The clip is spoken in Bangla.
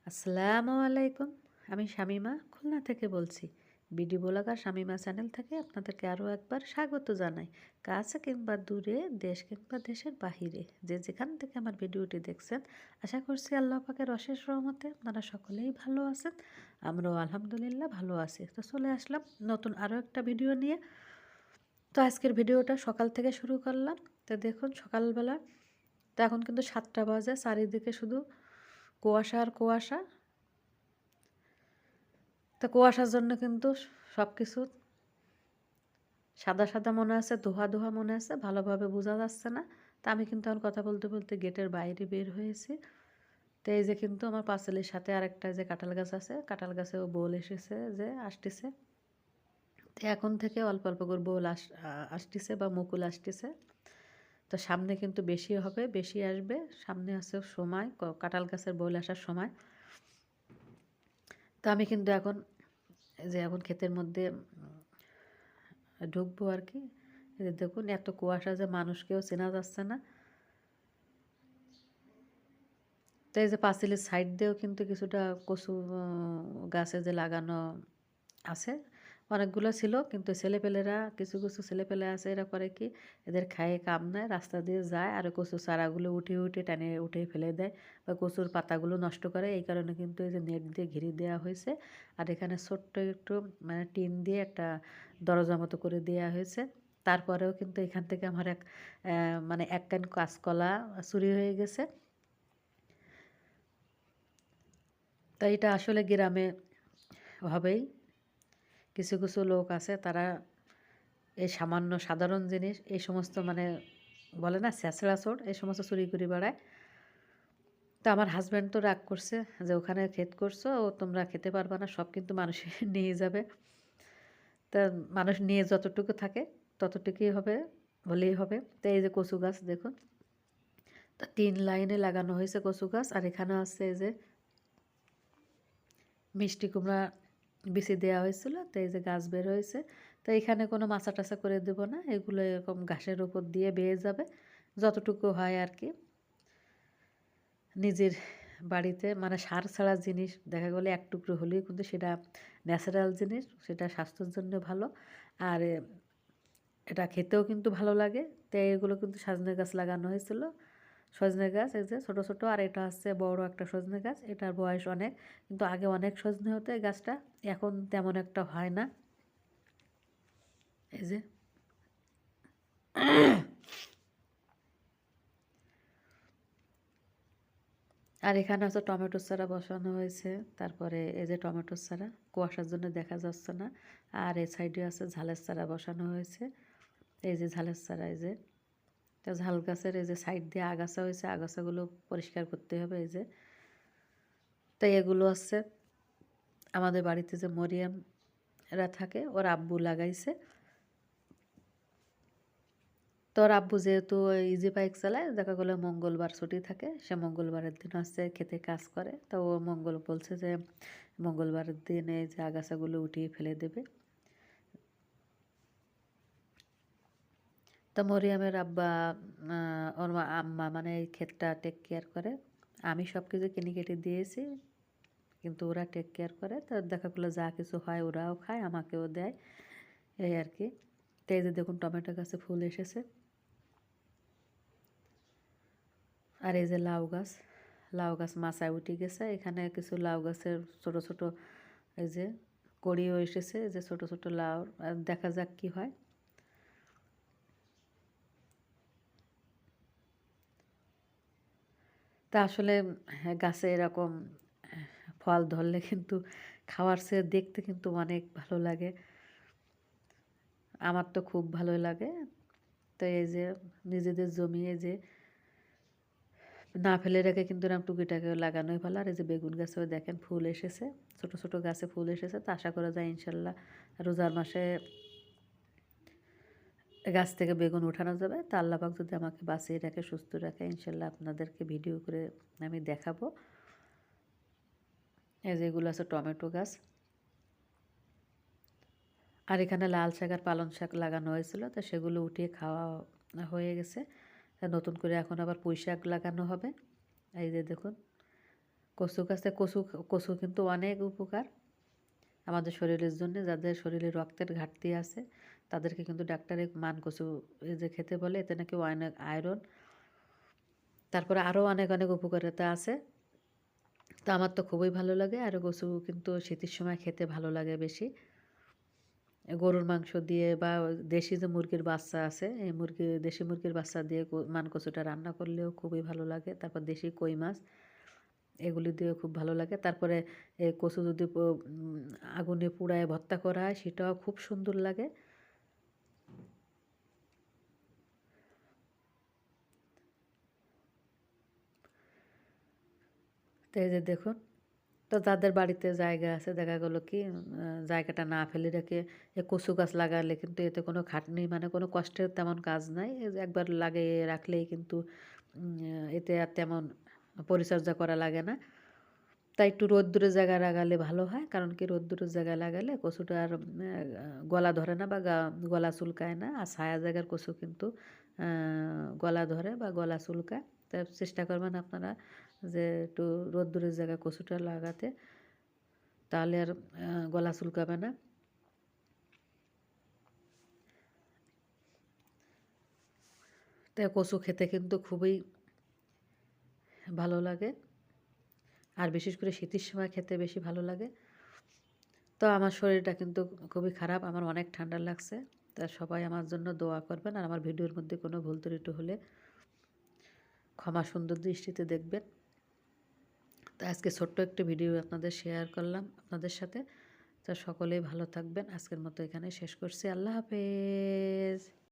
আসসালামু আলাইকুম। আমি শামিমা খুলনা থেকে বলছি। বিডি ব্লগার শামিমা চ্যানেল থেকে আপনাদেরকে আরও একবার স্বাগত জানাই। কাছে কিংবা দূরে, দেশ কিংবা দেশের বাহিরে যে যেখান থেকে আমার ভিডিওটি দেখছেন, আশা করছি আল্লাহ পাকের অশেষ রহমতে আপনারা সকলেই ভালো আছেন। আমরাও আলহামদুলিল্লাহ ভালো আছি। তো চলে আসলাম নতুন আরও একটা ভিডিও নিয়ে। তো আজকের ভিডিওটা সকাল থেকে শুরু করলাম। তো দেখুন সকালবেলা, তো এখন কিন্তু 7টা বাজে, চারিদিকে শুধু কুয়াশা আর কুয়াশা। তো কুয়াশার জন্য কিন্তু সব কিছু সাদা সাদা মনে আছে, ধোয়া ধোয়া মনে আছে, ভালোভাবে বোঝা যাচ্ছে না। তা আমি কিন্তু আমার কথা বলতে বলতে গেটের বাইরে বের হয়েছি। তো এই যে কিন্তু আমার পাঁচিলের সাথে আরেকটা যে কাঁঠাল গাছ আছে, কাঁঠাল গাছেও বোল এসেছে, যে আসতেছে। তো এখন থেকে অল্প অল্প করে বোল আসতেছে বা মুকুল আসতেছে। তো সামনে কিন্তু বেশি হবে, বেশি আসবে। সামনে আছে সময়, কাঁঠাল গাছের বোল আসার সময়। তো আমি কিন্তু এখন এখন ক্ষেতের মধ্যে ঢুকবো আর কি। এই যে দেখুন এত কুয়াশা যে মানুষকেও চেনা যাচ্ছে না। তো এই যে পাঁচিলের সাইড দিয়েও কিন্তু কিছুটা কচু গাছে যে লাগানো আছে, অনেকগুলো ছিল, কিন্তু ছেলেপেলেরা কিছু কিছু ছেলেপেলে আছে, এরা করে কি, এদের খায়ে কাম নেয়, রাস্তা দিয়ে যায় আর কচু চারাগুলো উঠে উঠে টানে উঠে ফেলে দেয় বা কচুর পাতাগুলো নষ্ট করে। এই কারণে কিন্তু এই যে নেট দিয়ে ঘিরে দেওয়া হয়েছে। আর এখানে ছোট্ট একটু মানে টিন দিয়ে একটা দরজা মতো করে দেওয়া হয়েছে। তারপরেও কিন্তু এখান থেকে আমার মানে এক কান কাঁচকলা চুরি হয়ে গেছে। তো এটা আসলে গ্রামে হবেই। কিছু কিছু লোক আছে, তারা এই সামান্য সাধারণ জিনিস, এই সমস্ত মানে বলে না ছেঁচড়া চোর, এই সমস্ত চুরি করে বেড়ায়। তো আমার হাজব্যান্ড তো রাগ করছে যে ওখানে ক্ষেত করছো, ও তোমরা খেতে পারবে না, সব কিন্তু মানুষ নিয়ে যাবে। তা মানুষ নিয়ে যতটুকু থাকে ততটুকুই হবে, হলেই হবে। তো এই যে কচু গাছ দেখুন, তো 3 লাইনে লাগানো হয়েছে কচু গাছ। আর এখানে আছে এই যে মিষ্টি কুমড়া বিচি দেওয়া হয়েছিল। তো এই যে গাছ বের হয়েছে। তো এখানে কোনো মাচা টাচা করে দেব না, এগুলো এরকম ঘাসের উপর দিয়ে বেয়ে যাবে যতটুকু হয় আর কি। নিজের বাড়িতে মানে সার ছাড়া জিনিস দেখা গেলে এক টুকরো হলেই কিন্তু সেটা ন্যাচারাল জিনিস, সেটা স্বাস্থ্যের জন্য ভালো। আর এটা খেতেও কিন্তু ভালো লাগে। তো এগুলো কিন্তু সজনে গাছ লাগানো হয়েছিল, সজনে গাছ এই যে ছোটো ছোটো। আর এটা হচ্ছে বড় একটা সজনে গাছ, এটার বয়স অনেক, কিন্তু আগে অনেক সজনে হতো এই গাছটা, এখন তেমন একটা হয় না। এই যে আর এখানে হচ্ছে টমেটোর চারা বসানো হয়েছে। তারপরে এই যে টমেটোর চারা কুয়াশার জন্য দেখা যাচ্ছে না। আর এই সাইডে আছে ঝালের চারা বসানো হয়েছে। এই যে ঝালের চারা, এই যে তো ঝাল গাছের এই যে সাইড দিয়ে আগাছা হয়েছে, আগাছাগুলো পরিষ্কার করতে হবে। এই যে তো এগুলো হচ্ছে আমাদের বাড়িতে যে মরিয়ামরা থাকে, ওর আব্বু লাগাইছে। তো ওর আব্বু যেহেতু ইজি বাইক চালায়, দেখা গেলো মঙ্গলবার ছুটি থাকে, সে মঙ্গলবারের দিন হচ্ছে খেতে কাজ করে। তো ও বলছে যে মঙ্গলবারের দিন এই যে আগাছাগুলো উঠিয়ে ফেলে দেবে। তো মরিয়ামের আব্বা ওর আম্মা মানে এই ক্ষেতটা টেক কেয়ার করে। আমি সব কিছু কিনে কেটে দিয়েছি, কিন্তু ওরা টেক কেয়ার করে। তো দেখা গেলো যা কিছু হয় ওরাও খায়, আমাকেও দেয়, এই আর কি। তো এই যে দেখুন টমেটো গাছে ফুল এসেছে। আর এই যে লাউ গাছ, লাউ গাছ মাচায় উঠে গেছে। এখানে কিছু লাউ গাছের ছোট ছোট এই যে কড়িও এসেছে, এই যে ছোট ছোট লাউ। আর দেখা যাক কি হয়। তা আসলে গাছে এরকম ফল ধরলে কিন্তু খাওয়ার চেয়ে দেখতে কিন্তু অনেক ভালো লাগে। আমার তো খুব ভালো লাগে। তো এই যে নিজেদের জমি এই যে না ফেলে রেখে কিন্তু এরকম টুকিটাকে লাগানোই ভালো। আর এই যে বেগুন গাছেও দেখেন ফুল এসেছে, ছোট ছোট গাছে ফুল এসেছে। তো আশা করা যায় ইনশাল্লাহ রোজার মাসে গাছ থেকে বেগুন উঠানো যাবে। তা আল্লাহ পাক যদি আমাকে বাঁচিয়ে রাখে, সুস্থ রাখে, ইনশাল্লাহ আপনাদেরকে ভিডিও করে আমি দেখাবো। এই যে এগুলো আছে টমেটো গাছ। আর এখানে লাল শাক আর পালং শাক লাগানো হয়েছিল, তো সেগুলো উঠিয়ে খাওয়া হয়ে গেছে। নতুন করে এখন আবার পুঁই শাক লাগানো হবে। এই যে দেখুন কচু গাছে কচু কিন্তু অনেক উপকার আমাদের শরীরের জন্য। যাদের শরীরে রক্তের ঘাটতি আছে তাদেরকে কিন্তু ডাক্তারে মান কচু এই যে খেতে বলে, এতে নাকি অনেক আয়রন, তারপরে আরও অনেক অনেক উপকারিতা আছে। তো আমার তো খুবই ভালো লাগে। আর কচু কিন্তু শীতের সময় খেতে ভালো লাগে বেশি। গরুর মাংস দিয়ে বা দেশি যে মুরগির বাচ্চা আছে, এই দেশি মুরগির বাচ্চা দিয়ে মান কচুটা রান্না করলেও খুবই ভালো লাগে। তারপর দেশি কই মাছ, এগুলি দিয়েও খুব ভালো লাগে। তারপরে এই কচু যদি আগুনে পুড়ায় ভর্তা করা হয় সেটাও খুব সুন্দর লাগে। তো এই যে দেখুন, তো যাদের বাড়িতে জায়গা আছে দেখা গেলো কি জায়গাটা না ফেলে রেখে কচু গাছ লাগালে কিন্তু এতে কোনো খাটনি মানে কোনো কষ্টের তেমন কাজ নাই। এই যে একবার লাগিয়ে রাখলেই কিন্তু এতে আর তেমন পরিচর্যা করা লাগে না। তাই একটু রোদ্দুরের জায়গায় লাগালে ভালো হয়। কারণ কি রোদ্দুরের জায়গায় লাগালে কচুটা আর গলা ধরে না বা গলা চুলকায় না। আর ছায়া জায়গার কচু কিন্তু গলা ধরে বা গলা চুলকায়। তা চেষ্টা করবেন আপনারা যে একটু রোদ্দুরের জায়গায় কচুটা লাগাতে, তাহলে আর গলা চুলকাবে না। তাই কচু খেতে কিন্তু খুবই ভালো লাগে। আর বিশেষ করে শীতের সময় খেতে বেশি ভালো লাগে। তো আমার শরীরটা কিন্তু খুবই খারাপ, আমার অনেক ঠান্ডা লাগছে। তা সবাই আমার জন্য দোয়া করবেন। আর আমার ভিডিওর মধ্যে কোনো ভুল ত্রুটি হলে ক্ষমা সুন্দর দৃষ্টিতে দেখবেন। তো আজকে ছোট্ট একটি ভিডিও আপনাদের শেয়ার করলাম আপনাদের সাথে। তো সকলেই ভালো থাকবেন। আজকের মতো এখানে শেষ করছি। আল্লাহ হাফেজ।